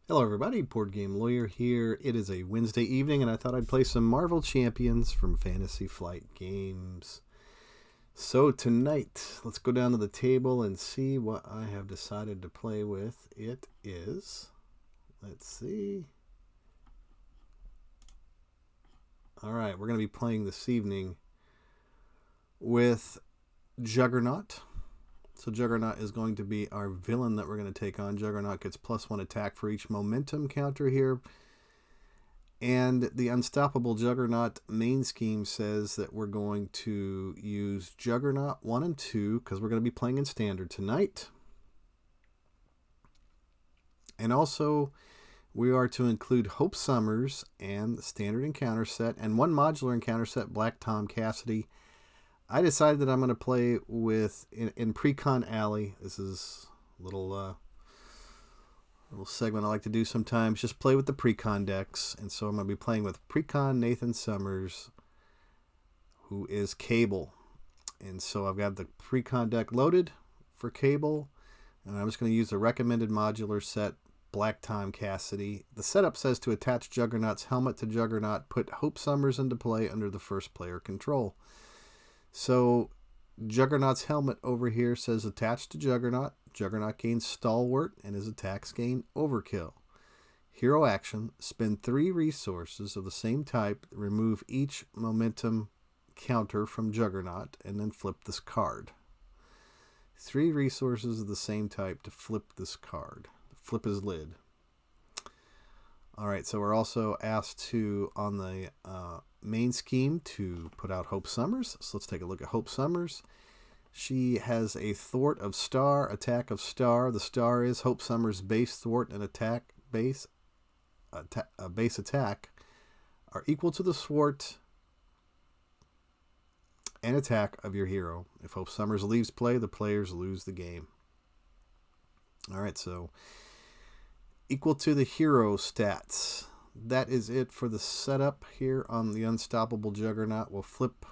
Hello everybody, Board Game Lawyer here. It is a Wednesday evening and I thought I'd play some Marvel Champions from Fantasy Flight Games. So tonight, let's go down to the table and see what I have decided to play with. It is, let's see. Alright, we're going to be playing this evening with Juggernaut. So Juggernaut is going to be our villain that we're going to take on. Juggernaut gets +1 attack for each momentum counter here. And the Unstoppable Juggernaut main scheme says that we're going to use Juggernaut 1 and 2 because we're going to be playing in Standard tonight. And also, we are to include Hope Summers and the Standard Encounter set and one modular encounter set, Black Tom Cassidy. I decided that I'm going to play with, in Precon Alley, this is a little segment I like to do sometimes, just play with the Precon decks. And so I'm going to be playing with Precon Nathan Summers, who is Cable. And so I've got the Precon deck loaded for Cable, and I'm just going to use the recommended modular set, Black Tom Cassidy. The setup says to attach Juggernaut's helmet to Juggernaut, put Hope Summers into play under the first player control. So Juggernaut's helmet over here says attached to Juggernaut. Juggernaut gains Stalwart and his attacks gain Overkill. Hero action, spend 3 resources of the same type, remove each momentum counter from Juggernaut, and then flip this card. 3 resources of the same type to flip this card. Flip his lid. Alright, so we're also asked to, on the main scheme, to put out Hope Summers. So let's take a look at Hope Summers. She has a thwart of star, attack of star. The star is Hope Summers' base thwart and attack base attack are equal to the thwart and attack of your hero. If Hope Summers leaves play, the players lose the game. Alright, so equal to the hero stats. That is it for the setup here on the Unstoppable Juggernaut. We'll flip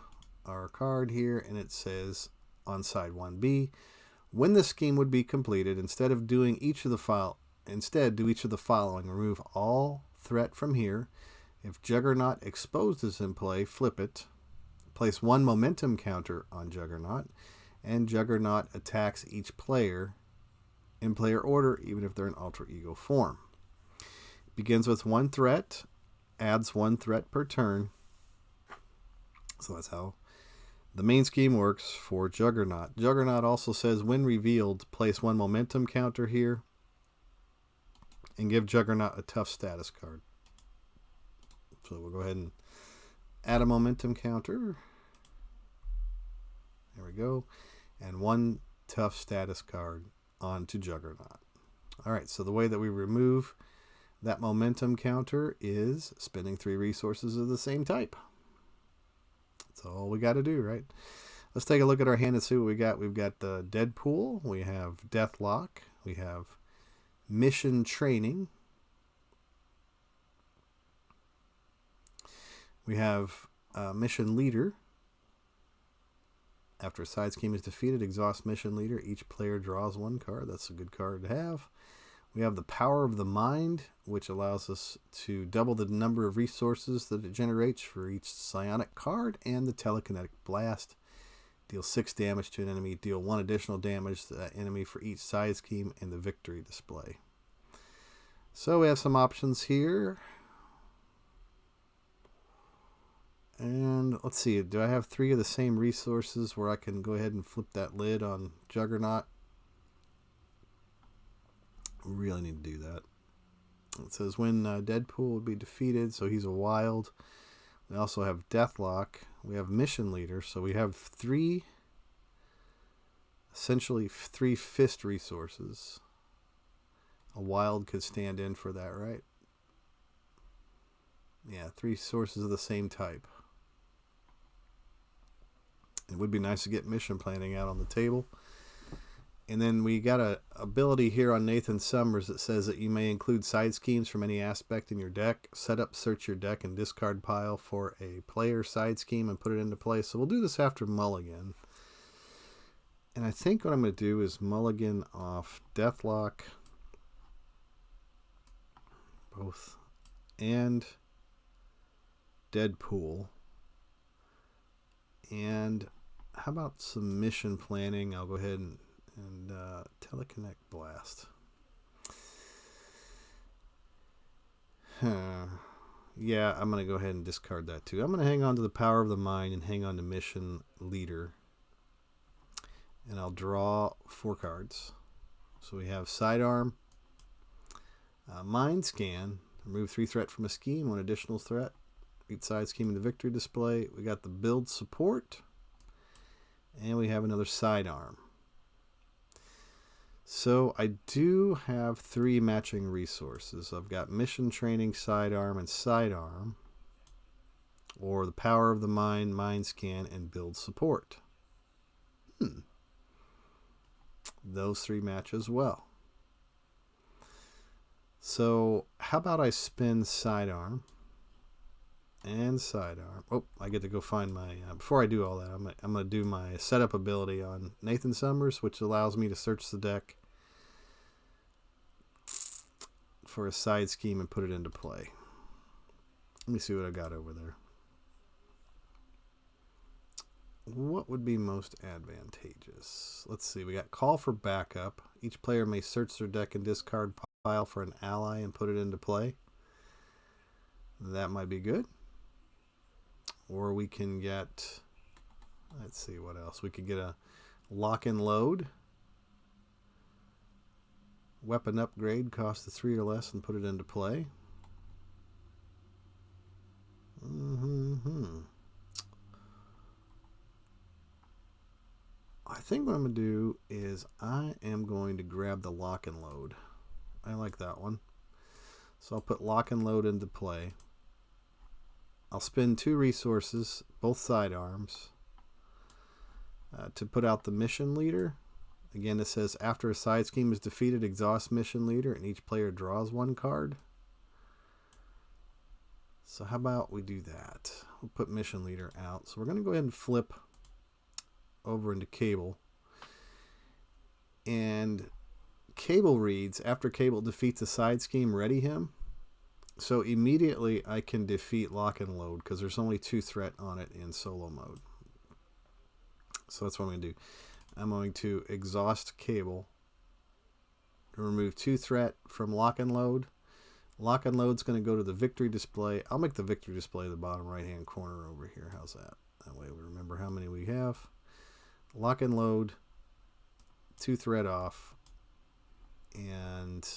our card here, and it says on side 1B, when the scheme would be completed, instead do each of the following. Remove all threat from here. If Juggernaut exposed is in play, flip it. Place 1 momentum counter on Juggernaut, and Juggernaut attacks each player in player order, even if they're in alter ego form. Begins with 1 threat, adds 1 threat per turn. So that's how the main scheme works for Juggernaut. Juggernaut also says, when revealed, place 1 momentum counter here and give Juggernaut a tough status card. So we'll go ahead and add a momentum counter. There we go. And 1 tough status card onto Juggernaut. Alright, so the way that we remove that momentum counter is spending 3 resources of the same type. That's all we got to do, right? Let's take a look at our hand and see what we got. We've got the Deadpool, we have Deathlock, we have Mission Training, we have Mission Leader. After a side scheme is defeated, exhaust Mission Leader. Each player draws 1 card. That's a good card to have. We have the Power of the Mind, which allows us to double the number of resources that it generates for each psionic card, and the Telekinetic Blast. Deal 6 damage to an enemy. Deal 1 additional damage to that enemy for each side scheme in the victory display. So we have some options here. And let's see, do I have 3 of the same resources where I can go ahead and flip that lid on Juggernaut? Really need to do that. It says when Deadpool would be defeated, so he's a wild. We also have Deathlock. We have Mission Leader, so we have 3, essentially 3 fist resources. A wild could stand in for that, right? Yeah, 3 sources of the same type. It would be nice to get mission planning out on the table. And then we got an ability here on Nathan Summers that says that you may include side schemes from any aspect in your deck. Set up, search your deck, and discard pile for a player side scheme and put it into play. So we'll do this after Mulligan. And I think what I'm going to do is Mulligan off Deathlock both. And Deadpool. And how about some mission planning? I'll go ahead and Teleconnect Blast. Yeah, I'm going to go ahead and discard that too. I'm going to hang on to the Power of the Mind and hang on to Mission Leader. And I'll draw 4 cards. So we have Sidearm, Mind Scan, remove 3 threat from a scheme, 1 additional threat. Each side scheme in the victory display. We got the Build Support. And we have another Sidearm. So I do have 3 matching resources. I've got Mission Training, Sidearm, and Sidearm. Or the Power of the Mind, Mind Scan, and Build Support. Those 3 match as well. So how about I spin Sidearm and Sidearm. Oh, I get to go find my... before I do all that, I'm going to do my setup ability on Nathan Summers, which allows me to search the deck for a side scheme and put it into play. Let me see what I got over there. What would be most advantageous? Let's see. We got Call for Backup. Each player may search their deck and discard pile for an ally and put it into play. That might be good. Or we can get... let's see what else. We could get a Lock and Load. Weapon upgrade, cost of 3 or less, and put it into play. I think what I'm going to do is I am going to grab the Lock and Load. I like that one. So I'll put Lock and Load into play. I'll spend 2 resources, both sidearms, to put out the Mission Leader. Again, it says after a side scheme is defeated, exhaust Mission Leader, and each player draws 1 card. So how about we do that? We'll put Mission Leader out. So we're going to go ahead and flip over into Cable. And Cable reads, after Cable defeats a side scheme, ready him. So immediately I can defeat Lock and Load because there's only 2 threat on it in solo mode. So that's what I'm going to do. I'm going to exhaust Cable to remove 2 threat from Lock and Load. Lock and Load's going to go to the victory display. I'll make the victory display the bottom right hand corner over here. How's that? That way we remember how many we have. Lock and Load, 2 threat off, and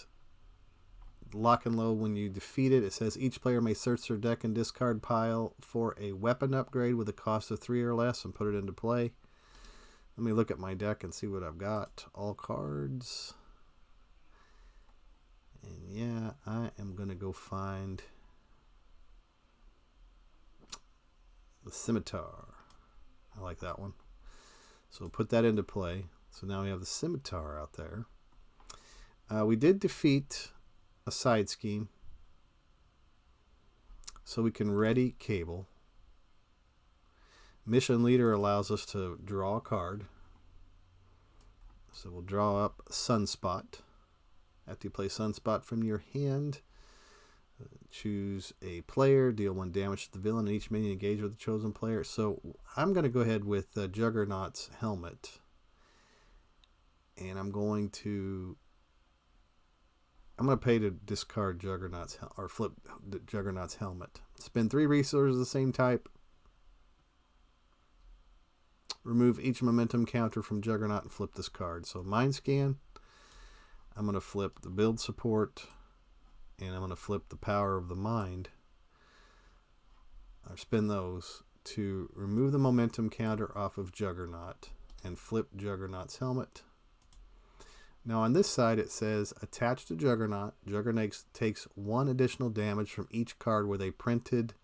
Lock and Load, when you defeat it, it says each player may search their deck and discard pile for a weapon upgrade with a cost of 3 or less and put it into play. Let me look at my deck and see what I've got. All cards. And yeah, I am going to go find the Scimitar. I like that one. So we'll put that into play. So now we have the Scimitar out there. We did defeat a side scheme. So we can ready Cable. Mission Leader allows us to draw a card. So we'll draw up Sunspot. After you play Sunspot from your hand, choose a player, deal 1 damage to the villain, and each minion engage with the chosen player. So I'm going to go ahead with Juggernaut's helmet. And I'm going to pay to discard Juggernaut's or flip Juggernaut's helmet. Spend 3 resources of the same type. Remove each momentum counter from Juggernaut and flip this card. So Mind Scan. I'm going to flip the Build Support. And I'm going to flip the Power of the Mind. Or spin those to remove the momentum counter off of Juggernaut. And flip Juggernaut's helmet. Now on this side it says attached to Juggernaut. Juggernaut takes 1 additional damage from each card with a printed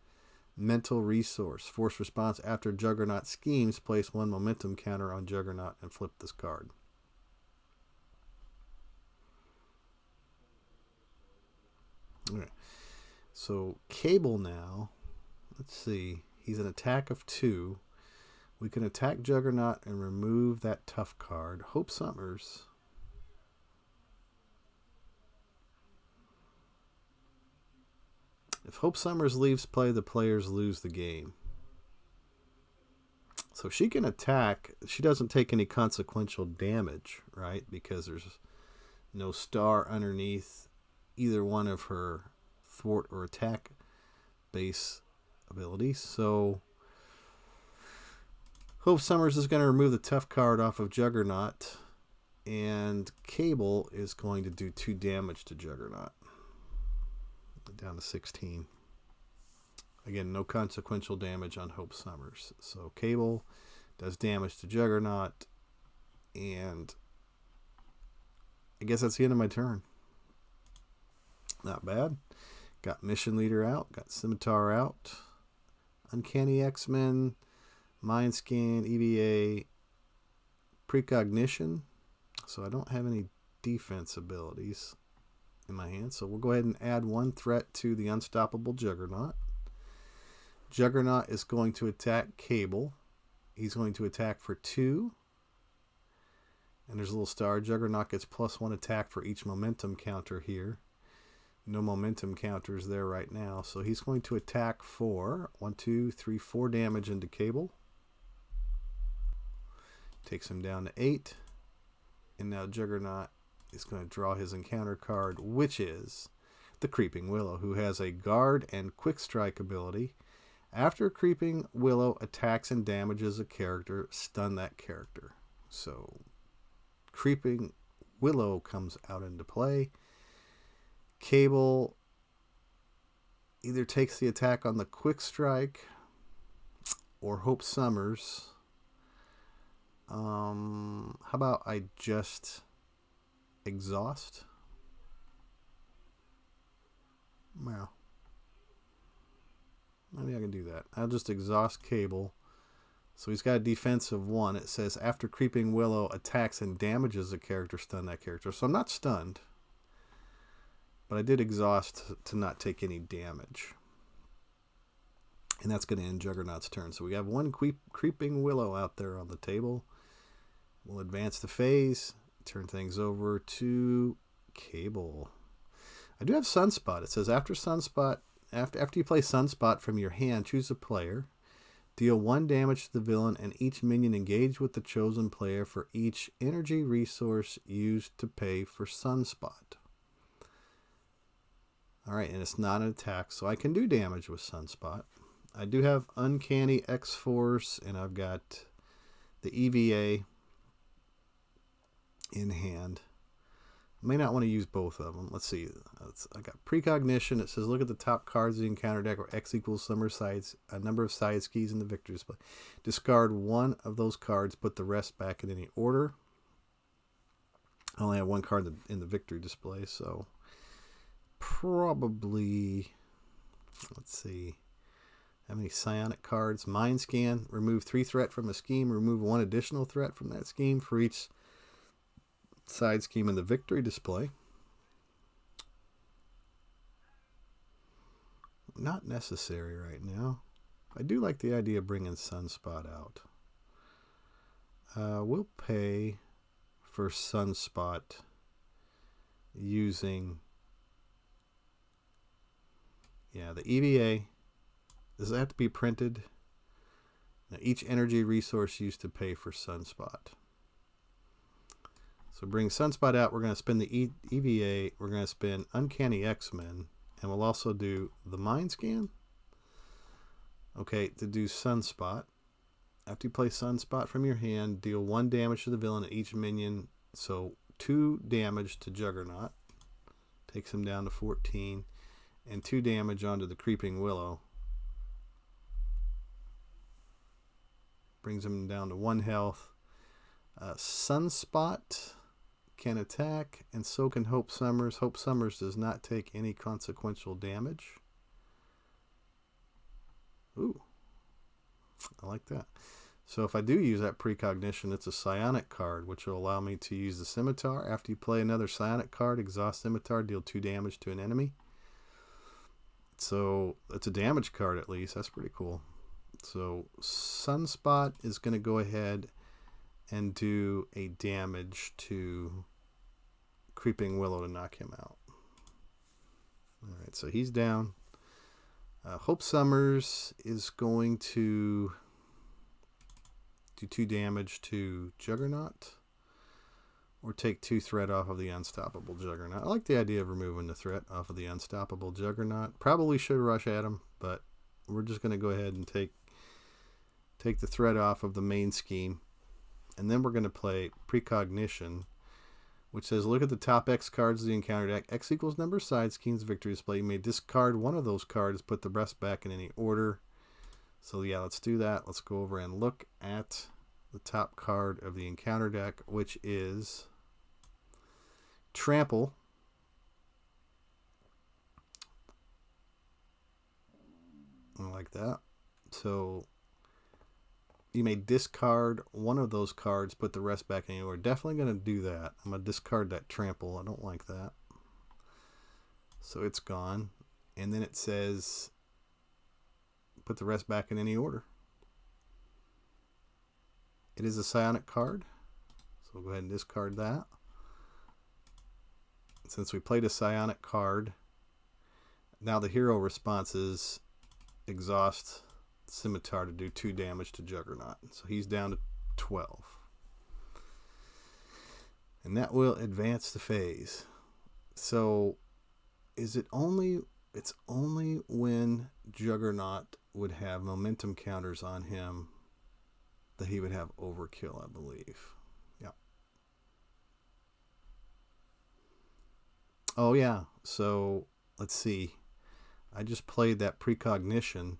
mental resource. Force response after Juggernaut schemes. Place 1 momentum counter on Juggernaut and flip this card. Okay. So Cable now. Let's see. He's an attack of 2. We can attack Juggernaut and remove that tough card. Hope Summers. If Hope Summers leaves play, the players lose the game. So she can attack. She doesn't take any consequential damage, right? Because there's no star underneath either one of her thwart or attack base abilities. So Hope Summers is going to remove the tough card off of Juggernaut. And Cable is going to do 2 damage to Juggernaut. Down to 16. Again, no consequential damage on Hope Summers. So Cable does damage to Juggernaut. And I guess that's the end of my turn. Not bad. Got Mission Leader out. Got Scimitar out. Uncanny X-Men. Mind Scan. EVA. Precognition. So I don't have any defense abilities in my hand. So we'll go ahead and add 1 threat to the Unstoppable Juggernaut. Juggernaut is going to attack Cable. He's going to attack for 2. And there's a little star. Juggernaut gets +1 attack for each momentum counter here. No momentum counters there right now. So he's going to attack for 1, 2, 3, 4 damage into Cable. Takes him down to 8. And now Juggernaut is going to draw his encounter card, which is the Creeping Willow, who has a guard and quick strike ability. After Creeping Willow attacks and damages a character, stun that character. So Creeping Willow comes out into play. Cable either takes the attack on the quick strike or Hope Summers. How about I just exhaust? Well, maybe I can do that. I'll just exhaust Cable. So he's got a defense of 1. It says after Creeping Willow attacks and damages a character, stun that character. So I'm not stunned, but I did exhaust to not take any damage. And that's going to end Juggernaut's turn. So we have 1 Creeping Willow out there on the table. We'll advance the phase, turn things over to Cable. I do have Sunspot. It says after Sunspot, after you play Sunspot from your hand, choose a player. Deal 1 damage to the villain and each minion engaged with the chosen player for each energy resource used to pay for Sunspot. Alright, and it's not an attack, so I can do damage with Sunspot. I do have Uncanny X-Force, and I've got the EVA in hand. I may not want to use both of them. Let's see. I got Precognition. It says look at the top cards of the encounter deck where X equals a number of sides keys in the victory display. Discard 1 of those cards, put the rest back in any order. I only have 1 card in the victory display, so probably, let's see. How many psionic cards? Mind Scan. Remove 3 threat from a scheme. Remove 1 additional threat from that scheme for each side scheme in the victory display. Not necessary right now. I do like the idea of bringing Sunspot out. We'll pay for Sunspot using, the EVA. Does it have to be printed? Now, each energy resource used to pay for Sunspot. So bring Sunspot out. We're going to spend the EVA. We're going to spend Uncanny X-Men. And we'll also do the Mind Scan. Okay, to do Sunspot. After you play Sunspot from your hand, deal 1 damage to the villain and each minion. So 2 damage to Juggernaut. Takes him down to 14. And 2 damage onto the Creeping Willow. Brings him down to 1 health. Sunspot can attack, and so can Hope Summers. Hope Summers does not take any consequential damage. Ooh, I like that. So if I do use that Precognition, it's a psionic card, which will allow me to use the Scimitar. After you play another psionic card, exhaust Scimitar, deal 2 damage to an enemy. So it's a damage card at least. That's pretty cool. So Sunspot is going to go ahead and do a damage to Creeping Willow to knock him out. Alright, so he's down. Hope Summers is going to do 2 damage to Juggernaut, or take 2 threat off of the Unstoppable Juggernaut. I like the idea of removing the threat off of the Unstoppable Juggernaut. Probably should rush at him, but we're just going to go ahead and take the threat off of the main scheme. And then we're going to play Precognition, which says, look at the top X cards of the encounter deck. X equals number of side schemes victory display. You may discard one of those cards, put the rest back in any order. So yeah, let's do that. Let's go over and look at the top card of the encounter deck, which is Trample. I like that. So you may discard one of those cards, put the rest back in any order. Definitely going to do that. I'm going to discard that Trample. I don't like that. So it's gone. And then it says put the rest back in any order. It is a psionic card, so we'll go ahead and discard that. Since we played a psionic card, now the hero response is exhaust Scimitar to do 2 damage to Juggernaut. So he's down to 12. And that will advance the phase. So is it only... It's only when Juggernaut would have momentum counters on him that he would have overkill, I believe. Yeah. Oh, yeah. So, let's see. I just played that Precognition.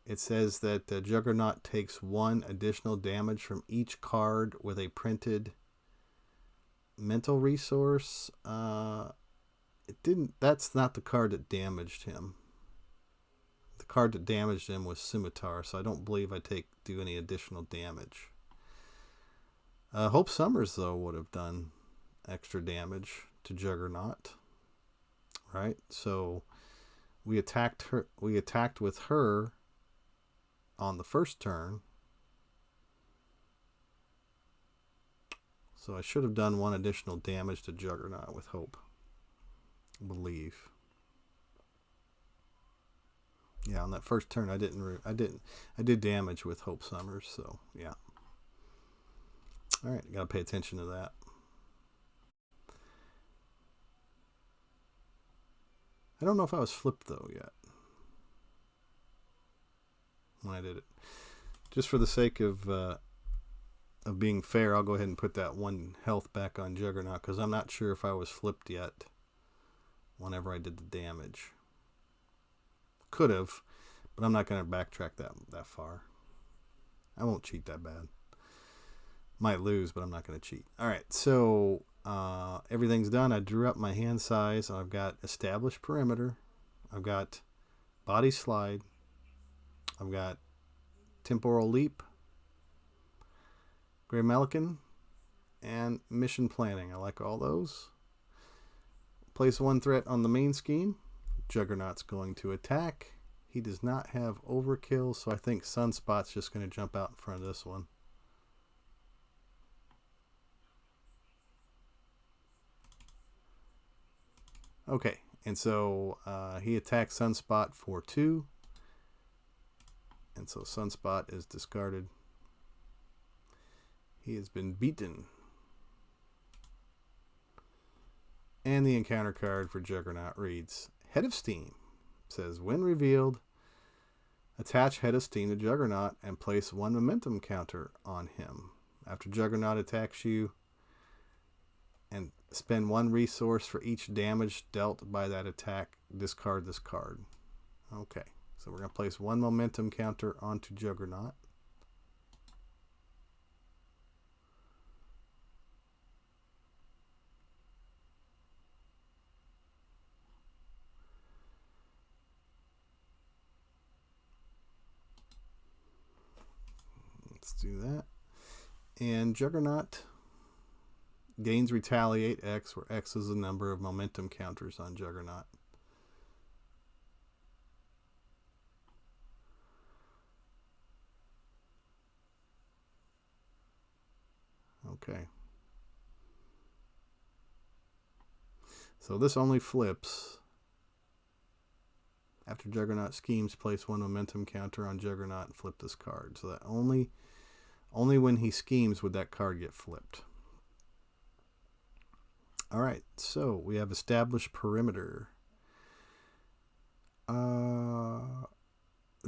It says that Juggernaut takes 1 additional damage from each card with a printed mental resource. That's not the card that damaged him. The card that damaged him was Scimitar, so I don't believe I do any additional damage. Hope Summers, though, would have done extra damage to Juggernaut. Right? So we attacked with her on the first turn. So I should have done 1 additional damage to Juggernaut with Hope. Believe. Yeah, on that first turn I did damage with Hope Summers, so yeah. All right, got to pay attention to that. I don't know if I was flipped though yet when I did it. Just for the sake of being fair, I'll go ahead and put that 1 health back on Juggernaut because I'm not sure if I was flipped yet whenever I did the damage. Could have, but I'm not going to backtrack that far. I won't cheat that bad. Might lose, but I'm not going to cheat. All right, so everything's done. I drew up my hand size. I've got established perimeter. I've got body slide. I've got temporal leap, Grey Melican, and mission planning. I like all those. Place 1 threat on the main scheme. Juggernaut's going to attack. He does not have overkill, so I think Sunspot's just going to jump out in front of this one. Okay, and so he attacks Sunspot for 2. And so Sunspot is discarded. He has been beaten. And the encounter card for Juggernaut reads, Head of Steam. Says, when revealed, attach Head of Steam to Juggernaut and place 1 momentum counter on him. After Juggernaut attacks you, and spend 1 resource for each damage dealt by that attack, discard this card. Okay, so we're going to place 1 momentum counter onto Juggernaut. Let's do that. And Juggernaut gains Retaliate X, where X is the number of momentum counters on Juggernaut. Okay. So this only flips After Juggernaut schemes, place one momentum counter on Juggernaut and flip this card. So that only when he schemes would that card get flipped. All right, so we have established perimeter.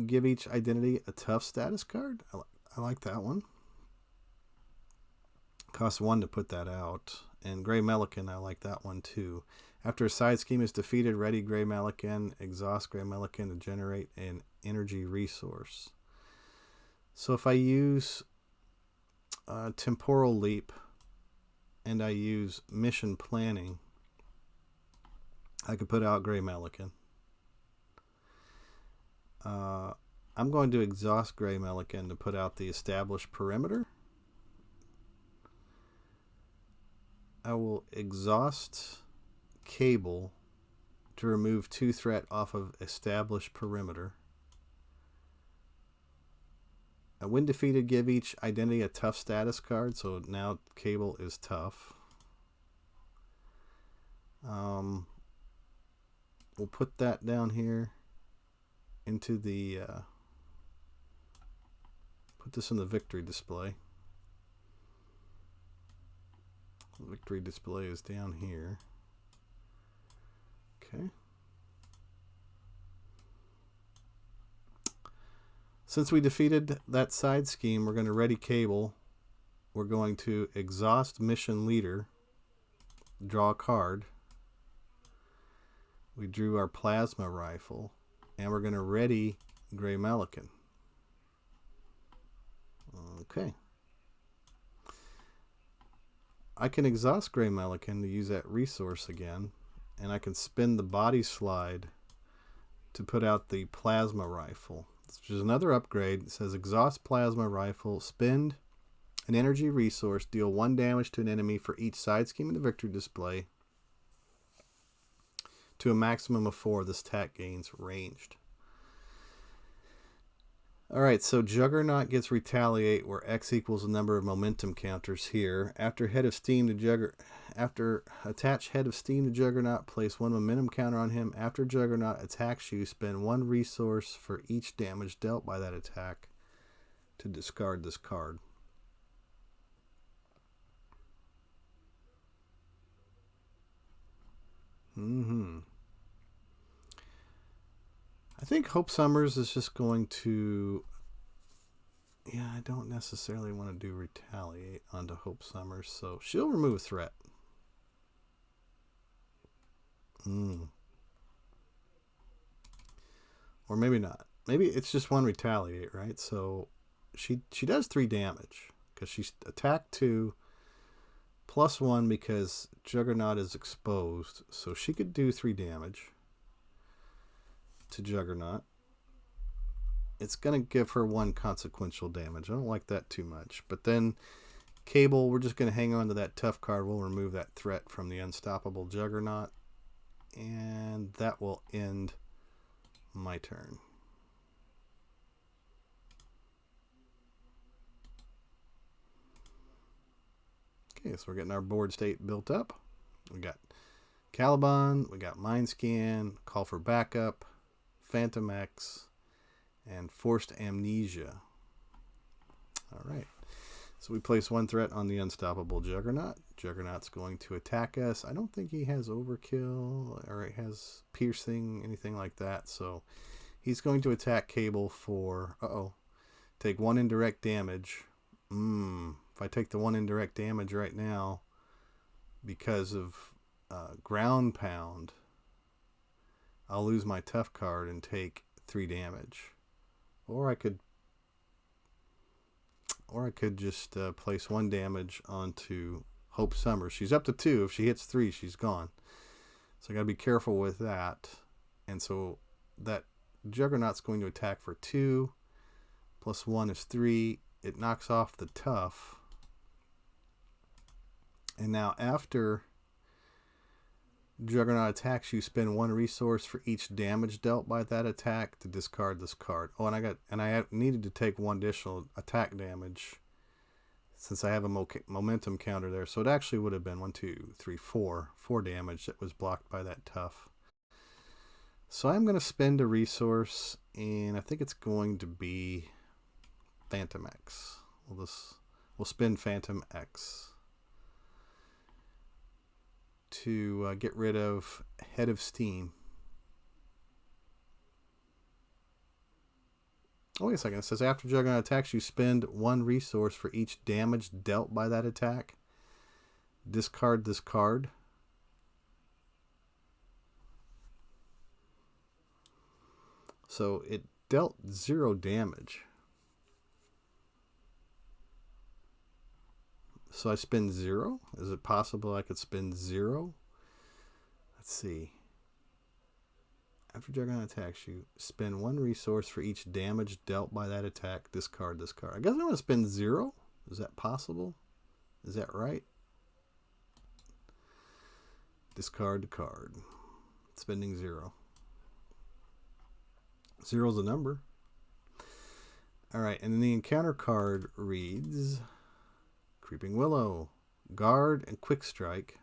Give each identity a tough status card. I like that one. Costs 1 to put that out. And Gray Melican, I like that one too. After a side scheme is defeated, ready Gray Melican, exhaust Gray Melican to generate an energy resource. So if I use Temporal Leap and I use Mission Planning, I could put out Gray Melican. I'm going to exhaust Gray Melican to put out the established perimeter. I will exhaust Cable to remove 2 threat off of established perimeter. When defeated, give each identity a tough status card. So now Cable is tough. We'll put that down here into the put this in the victory display. The victory display is down here. Okay. Since we defeated that side scheme, we're going to ready Cable. We're going to exhaust Mission Leader, draw a card. We drew our Plasma Rifle, and we're going to ready Gray Melican. Okay. I can exhaust Gray Melican to use that resource again, and I can spin the body slide to put out the Plasma Rifle, which is another upgrade. It says exhaust Plasma Rifle, spend an energy resource, deal 1 damage to an enemy for each side scheme in the victory display to a maximum of 4. This attack gains ranged. Alright, so Juggernaut gets Retaliate, where X equals the number of momentum counters here. After attach Head of Steam to Juggernaut, place 1 momentum counter on him. After Juggernaut attacks you, spend 1 resource for each damage dealt by that attack to discard this card. I think Hope Summers is just going to... Yeah, I don't necessarily want to do Retaliate onto Hope Summers, so she'll remove a threat. Or maybe not. Maybe it's just 1 Retaliate, right? So she does 3 damage because she's attacked 2 plus 1 because Juggernaut is exposed. So she could do 3 damage to Juggernaut. It's going to give her 1 consequential damage. I don't like that too much. But then Cable, we're just going to hang on to that tough card. We'll remove that threat from the Unstoppable Juggernaut. And that will end my turn. Okay, so we're getting our board state built up. We got Caliban, we got Mind Scan, Call for Backup, Phantom X, and Forced Amnesia. Alright, so we place 1 threat on the Unstoppable Juggernaut. Juggernaut's going to attack us. I don't think he has Overkill or he has Piercing, anything like that. So he's going to attack Cable for, take 1 indirect damage. If I take the 1 indirect damage right now because of Ground Pound, I'll lose my tough card and take 3 damage. Or I could just place 1 damage onto Hope Summers. She's up to 2. If she hits 3, she's gone. So I got to be careful with that. And so that Juggernaut's going to attack for 2. Plus 1 is 3. It knocks off the tough. And now after Juggernaut attacks, you spend 1 resource for each damage dealt by that attack to discard this card. Oh, and I needed to take 1 additional attack damage since I have a momentum counter there. So it actually would have been 1, 2, 3, 4 damage that was blocked by that tough. So I'm going to spend a resource, and I think it's going to be Phantom X. We'll spend Phantom X to get rid of Head of Steam. Oh, wait a second. It says after Juggernaut attacks, you spend 1 resource for each damage dealt by that attack. Discard this card. So it dealt 0 damage. So I spend 0? Is it possible I could spend 0? Let's see. After Juggernaut attacks you, spend 1 resource for each damage dealt by that attack. Discard this card. I guess I'm going to spend 0. Is that possible? Is that right? Discard the card. Spending 0. 0 is a number. Alright, and then the encounter card reads Creeping Willow, Guard, and Quick Strike.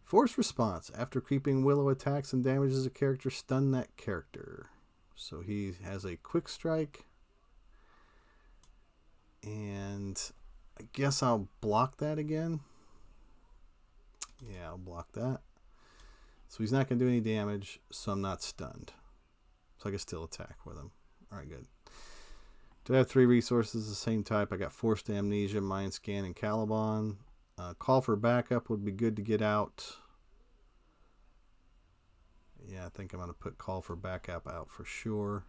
Force response. After Creeping Willow attacks and damages a character, stun that character. So he has a Quick Strike. And I guess I'll block that again. Yeah, I'll block that. So he's not going to do any damage, so I'm not stunned. So I can still attack with him. Alright, good. Do I have 3 resources of the same type? I got Forced Amnesia, Mind Scan, and Caliban. Call for backup would be good to get out. Yeah, I think I'm going to put Call for backup out for sure.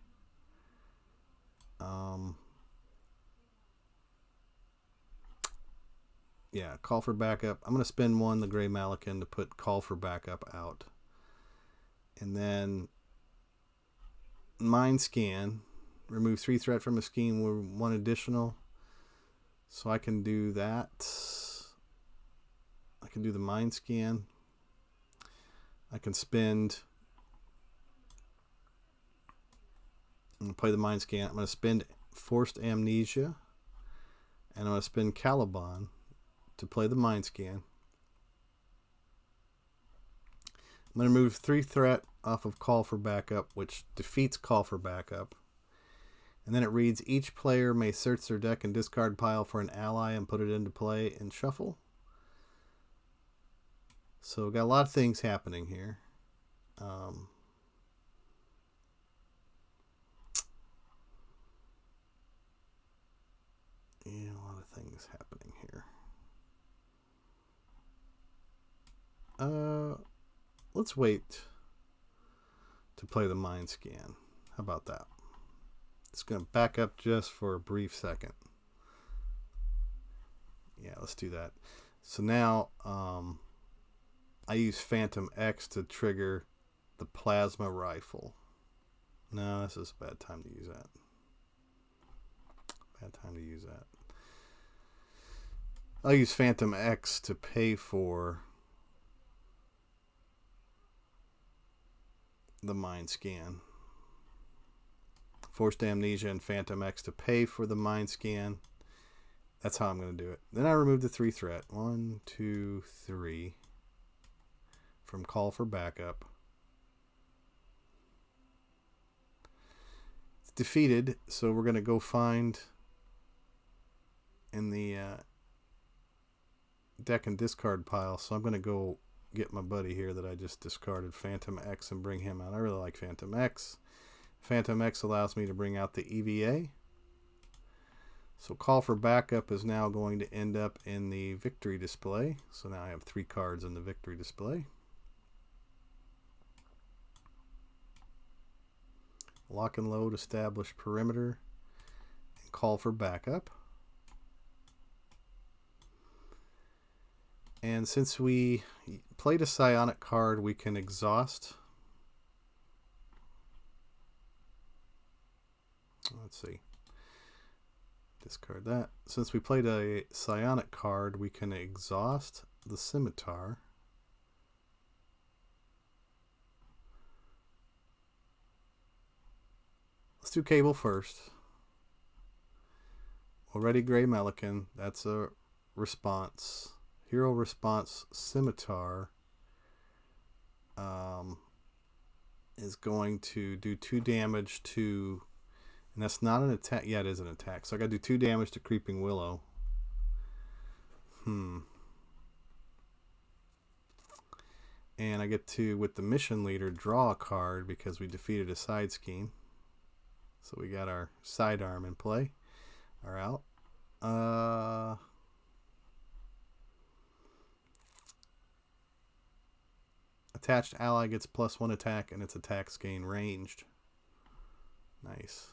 Yeah, Call for backup. I'm going to spend 1, the Gray Malakin, to put Call for backup out. And then Mind Scan. Remove 3 threat from a scheme with 1 additional. So I can do that. I can do the Mind Scan. I can spend. I'm going to play the Mind Scan. I'm going to spend Forced Amnesia. And I'm going to spend Caliban to play the Mind Scan. I'm going to move 3 threat off of Call for Backup, which defeats Call for Backup. And then it reads, each player may search their deck and discard pile for an ally and put it into play and shuffle. So we've got a lot of things happening here. Yeah, a lot of things happening here. Let's wait to play the Mind Scan. How about that? It's going to back up just for a brief second. Yeah, let's do that. So now I use Phantom X to trigger the Plasma Rifle. No, this is a bad time to use that. Bad time to use that. I'll use Phantom X to pay for the Mind Scan. Forced Amnesia and Phantom X to pay for the Mind Scan. That's how I'm going to do it. Then I remove the 3 threat. 1, 2, 3. From Call for Backup. It's defeated, so we're going to go find in the deck and discard pile. So I'm going to go get my buddy here that I just discarded, Phantom X, and bring him out. I really like Phantom X. Phantom X allows me to bring out the EVA. So Call for Backup is now going to end up in the victory display. So now I have 3 cards in the victory display. Lock and Load, Establish Perimeter, and Call for Backup. And since we played a Psionic card, we can exhaust. Let's see. Discard that. Since we played a Psionic card, we can exhaust the Scimitar. Let's do Cable first. Already Gray Melican. That's a response. Hero response Scimitar. is going to do 2 damage to, and that's not an attack. Yeah, it is an attack. So I got to do 2 damage to Creeping Willow. And I get to, with the mission leader, draw a card because we defeated a side scheme. So we got our sidearm in play. Are out. Attached ally gets +1 attack and its attacks gain ranged. Nice.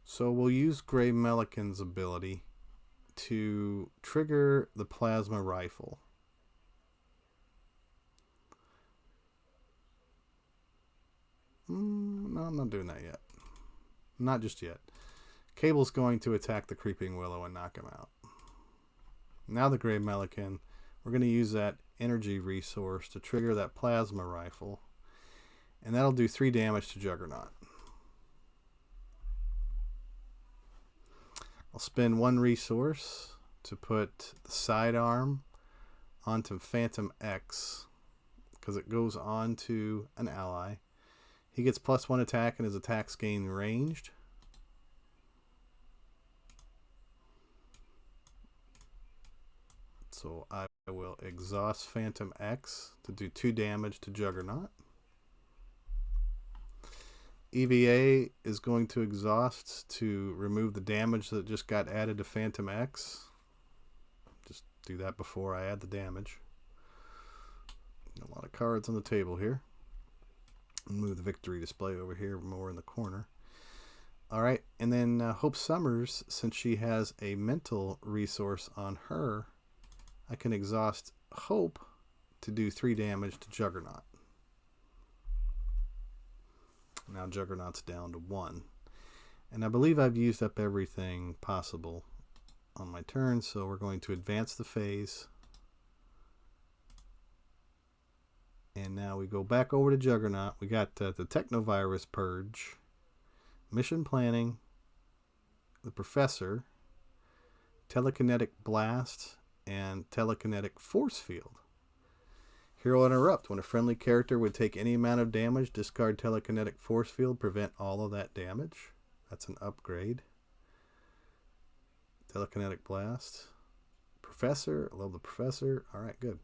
So we'll use Gray Melican's ability to trigger the plasma rifle. No, I'm not doing that yet. Not just yet. Cable's going to attack the Creeping Willow and knock him out. Now the Gray Melican, we're going to use that energy resource to trigger that plasma rifle. And that'll do 3 damage to Juggernaut. I'll spend 1 resource to put the sidearm onto Phantom X because it goes on to an ally. He gets +1 attack and his attacks gain ranged. So I will exhaust Phantom X to do 2 damage to Juggernaut. EVA is going to exhaust to remove the damage that just got added to Phantom X. Just do that before I add the damage. A lot of cards on the table here. Move the victory display over here more in the corner. Alright, and then Hope Summers, since she has a mental resource on her, I can exhaust Hope to do 3 damage to Juggernaut. Now Juggernaut's down to 1. And I believe I've used up everything possible on my turn, so we're going to advance the phase. And now we go back over to Juggernaut. We got the Technovirus Purge, Mission Planning, the Professor, Telekinetic Blast, and Telekinetic Force Field. Hero Interrupt. When a friendly character would take any amount of damage, discard Telekinetic Force Field, prevent all of that damage. That's an upgrade. Telekinetic Blast. Professor. I love the Professor. Alright, good.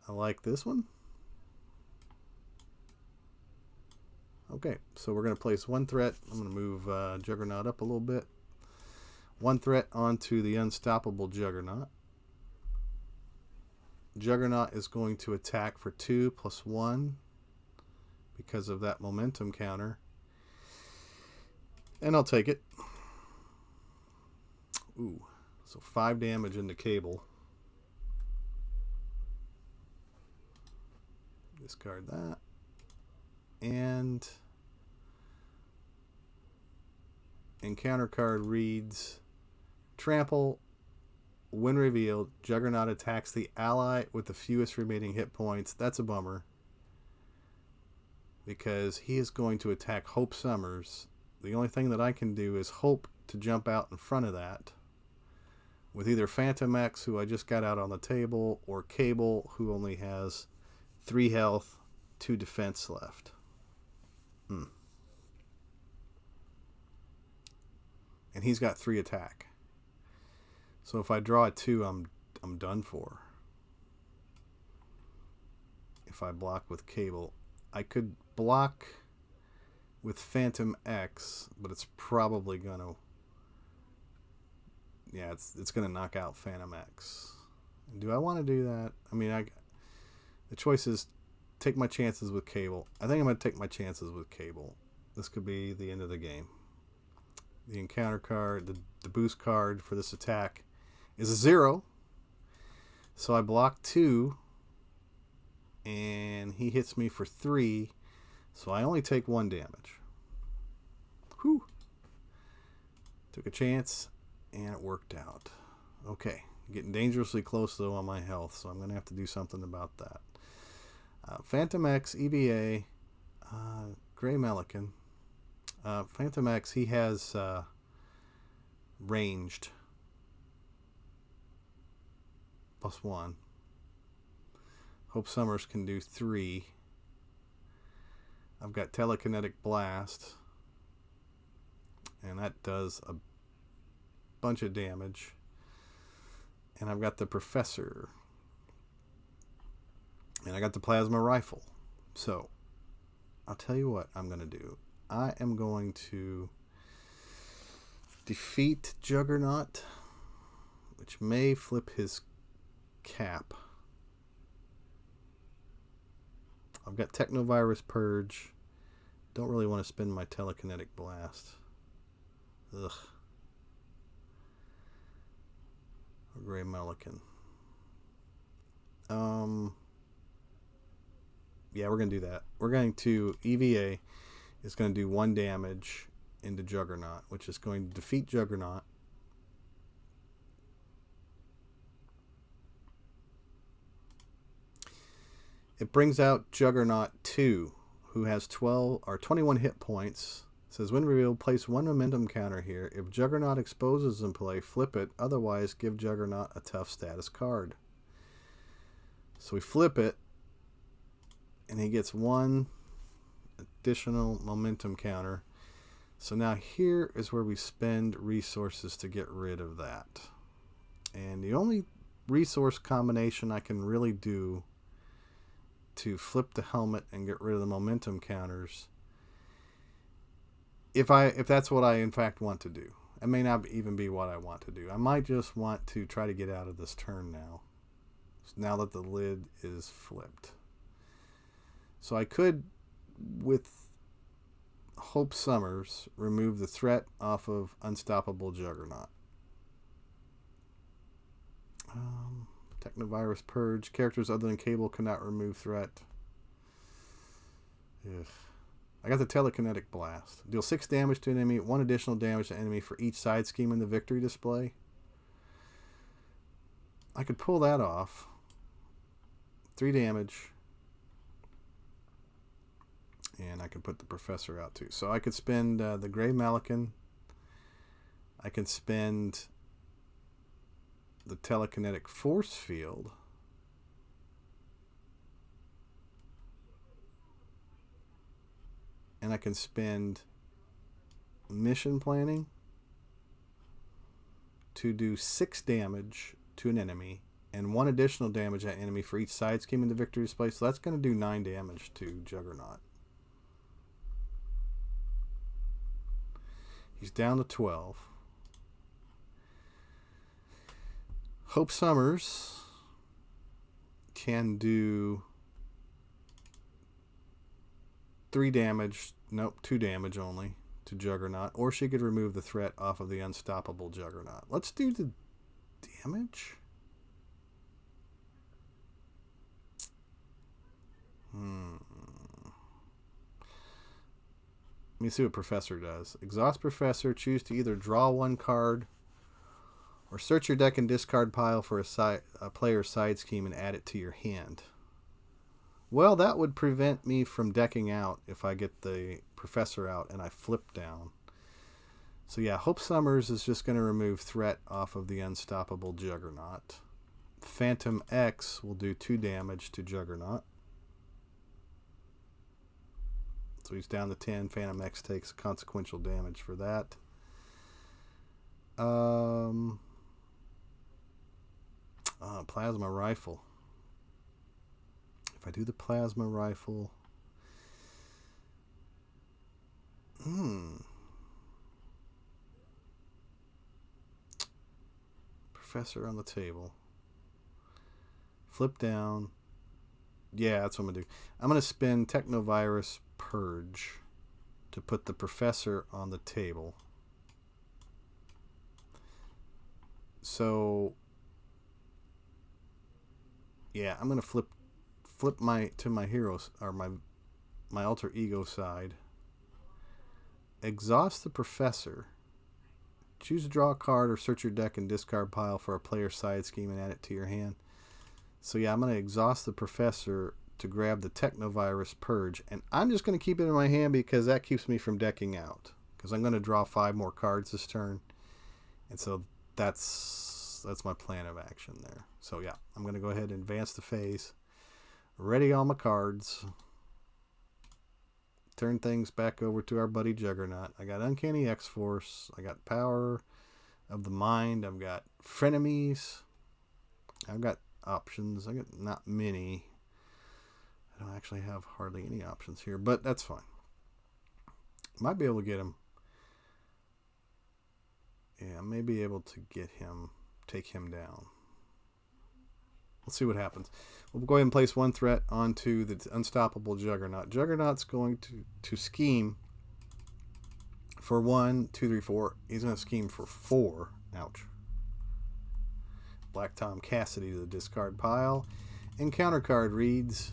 I like this one. Okay, so we're going to place 1 threat. I'm going to move Juggernaut up a little bit. 1 threat onto the Unstoppable Juggernaut. Juggernaut is going to attack for 2 + 1 because of that momentum counter. And I'll take it. Ooh, so 5 damage into Cable. Discard that. And encounter card reads Trample. When revealed, Juggernaut attacks the ally with the fewest remaining hit points. That's a bummer, because he is going to attack Hope Summers. The only thing that I can do is hope to jump out in front of that with either Phantom X, who I just got out on the table, or Cable, who only has 3 health, 2 defense left. And he's got 3 attack. So if I draw a 2, I'm done for. If I block with Cable, I could block with Phantom X, but it's probably gonna, yeah, it's gonna knock out Phantom X. Do I want to do that? I mean, the choice is take my chances with Cable. I think I'm gonna take my chances with Cable. This could be the end of the game. The encounter card, the boost card for this attack is a 0. So I block 2, and he hits me for 3, so I only take 1 damage. Whew. Took a chance, and it worked out. Okay, getting dangerously close though on my health, so I'm going to have to do something about that. Phantom X, EVA, Gray Melican. Phantom X, he has ranged +1. Hope Summers can do 3. I've got Telekinetic Blast, and that does a bunch of damage. And I've got the Professor, and I got the Plasma Rifle. So I'll tell you what I'm going to do. I am going to defeat Juggernaut, which may flip his cap. I've got Technovirus Purge. Don't really want to spend my Telekinetic Blast. Ugh. Or Gray Melican. Yeah, we're going to do that. We're going to... EVA is going to do 1 damage into Juggernaut, which is going to defeat Juggernaut. It brings out Juggernaut 2, who has 21 hit points. It says, when revealed, place 1 momentum counter here. If Juggernaut exposes in play, flip it. Otherwise, give Juggernaut a tough status card. So we flip it, and he gets 1 additional momentum counter. So now here is where we spend resources to get rid of that. And the only resource combination I can really do to flip the helmet and get rid of the momentum counters, if that's what I in fact want to do. It may not even be what I want to do. I might just want to try to get out of this turn now that the lid is flipped. So I could, with Hope Summers, remove the threat off of Unstoppable Juggernaut. Technovirus Purge. Characters other than Cable cannot remove threat. Ugh. I got the Telekinetic Blast. Deal 6 damage to an enemy, 1 additional damage to an enemy for each side scheme in the victory display. I could pull that off. 3 damage. And I can put the Professor out too. So I could spend the Gray Melican. I can spend the Telekinetic Force Field. And I can spend Mission Planning to do 6 damage to an enemy and 1 additional damage to that enemy for each side scheme in the victory display. So that's going to do 9 damage to Juggernaut. He's down to 12. Hope Summers can do 3 damage, nope, 2 damage only to Juggernaut, or she could remove the threat off of the Unstoppable Juggernaut. Let's do the damage. Let me see what Professor does. Exhaust Professor. Choose to either draw 1 card or search your deck and discard pile for a player's side scheme and add it to your hand. Well, that would prevent me from decking out if I get the Professor out and I flip down. So yeah, Hope Summers is just going to remove threat off of the Unstoppable Juggernaut. Phantom X will do 2 damage to Juggernaut. So he's down to 10. Phantom X takes consequential damage for that. Plasma Rifle. If I do the Plasma Rifle... Professor on the table. Flip down. Yeah, that's what I'm going to do. I'm going to spin Technovirus Purge to put the Professor on the table. So, yeah, I'm going to flip to my heroes, or my alter ego side. Exhaust the Professor. Choose to draw a card or search your deck and discard pile for a player's side scheme and add it to your hand. So yeah, I'm going to exhaust the Professor to grab the Technovirus Purge. And I'm just going to keep it in my hand because that keeps me from decking out. Because I'm going to draw 5 more cards this turn. And so that's my plan of action there. So yeah, I'm going to go ahead and advance the phase. Ready all my cards. Turn things back over to our buddy Juggernaut. I got Uncanny X-Force. I got Power of the Mind. I've got Frenemies. I've got options. I got not many. I don't actually have hardly any options here, but that's fine. Might be able to get him. Yeah, I may be able to get him, take him down. Let's see what happens. We'll go ahead and place one threat onto the Unstoppable Juggernaut. Juggernaut's going to scheme for 1, 2, 3, 4. He's going to scheme for 4. Ouch. Black Tom Cassidy to the discard pile. Encounter card reads,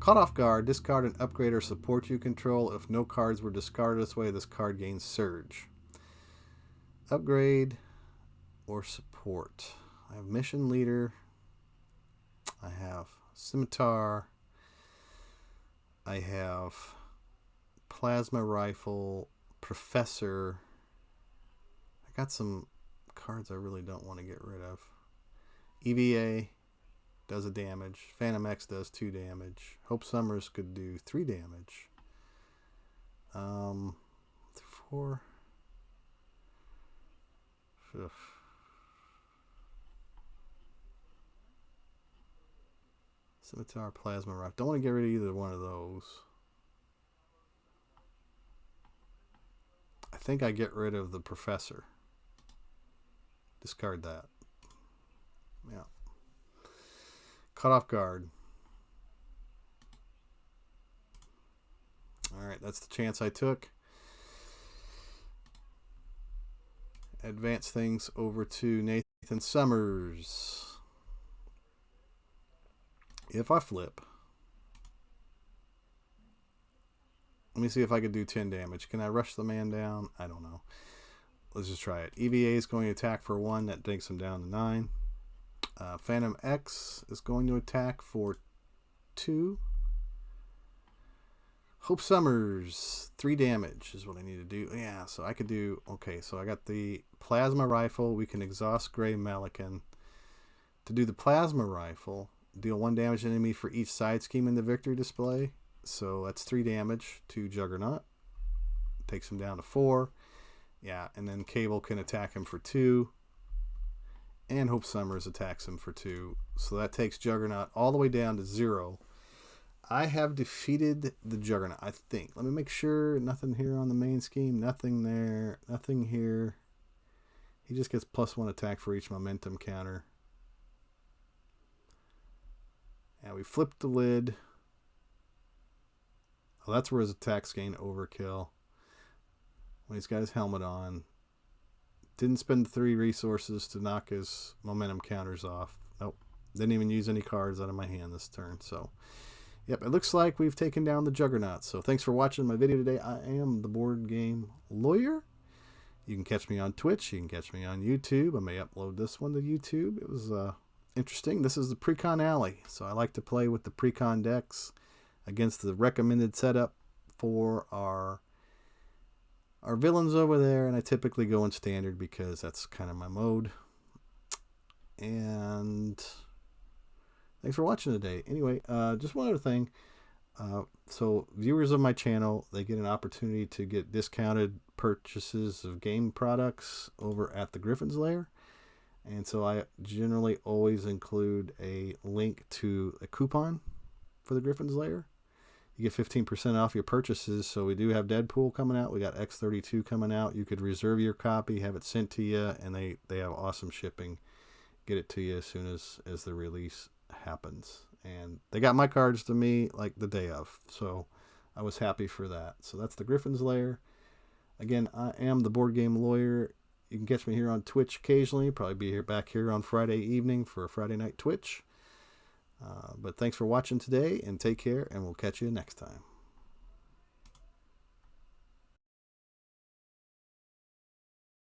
caught off guard, discard an upgrade or support you control. If no cards were discarded this way, this card gains Surge. Upgrade or support. I have Mission Leader. I have Scimitar. I have Plasma Rifle, Professor. I got some cards I really don't want to get rid of. EVA does a damage. Phantom X does 2 damage. Hope Summers could do 3 damage. 4. Ugh. Scimitar, Plasma Rock. Don't want to get rid of either one of those. I think I get rid of the Professor. Discard that. Yeah. Cut off guard. Alright, that's the chance I took. Advance things over to Nathan Summers. If I flip, let me see if I could do 10 damage. Can I rush the man down? I don't know. Let's just try it. EVA is going to attack for 1. That takes him down to 9. Phantom X is going to attack for 2. Hope Summers, 3 damage is what I need to do. Yeah, so I could do... Okay, so I got the Plasma Rifle. We can exhaust Gray Melican. To do the Plasma Rifle, deal 1 damage to enemy for each side scheme in the victory display. So that's 3 damage to Juggernaut. Takes him down to 4. Yeah, and then Cable can attack him for 2. And Hope Summers attacks him for 2. So that takes Juggernaut all the way down to 0. I have defeated the Juggernaut, I think. Let me make sure. Nothing here on the main scheme. Nothing there. Nothing here. He just gets +1 attack for each momentum counter. And we flipped the lid. Oh, that's where his attacks gain overkill. When he's got his helmet on. Didn't spend 3 resources to knock his momentum counters off. Nope. Didn't even use any cards out of my hand this turn. So, yep, it looks like we've taken down the Juggernaut. So thanks for watching my video today. I am the Board Game Lawyer. You can catch me on Twitch. You can catch me on YouTube. I may upload this one to YouTube. It was interesting. This is the Precon Alley. So I like to play with the Precon decks against the recommended setup for our villains over there. And I typically go in standard because that's kind of my mode. And thanks for watching today. Anyway, just one other thing. So viewers of my channel, they get an opportunity to get discounted purchases of game products over at the Griffons Lair. And so I generally always include a link to a coupon for the Griffons Lair. You get 15% off your purchases. So we do have Deadpool coming out. We got X32 coming out. You could reserve your copy, have it sent to you, and they have awesome shipping. Get it to you as soon as the release happens. And they got my cards to me like the day of. So I was happy for that. So that's the Griffons Lair. Again, I am the Board Game Lawyer. You can catch me here on Twitch occasionally. Probably be back here on Friday evening for a Friday night Twitch. But thanks for watching today, and take care, and we'll catch you next time.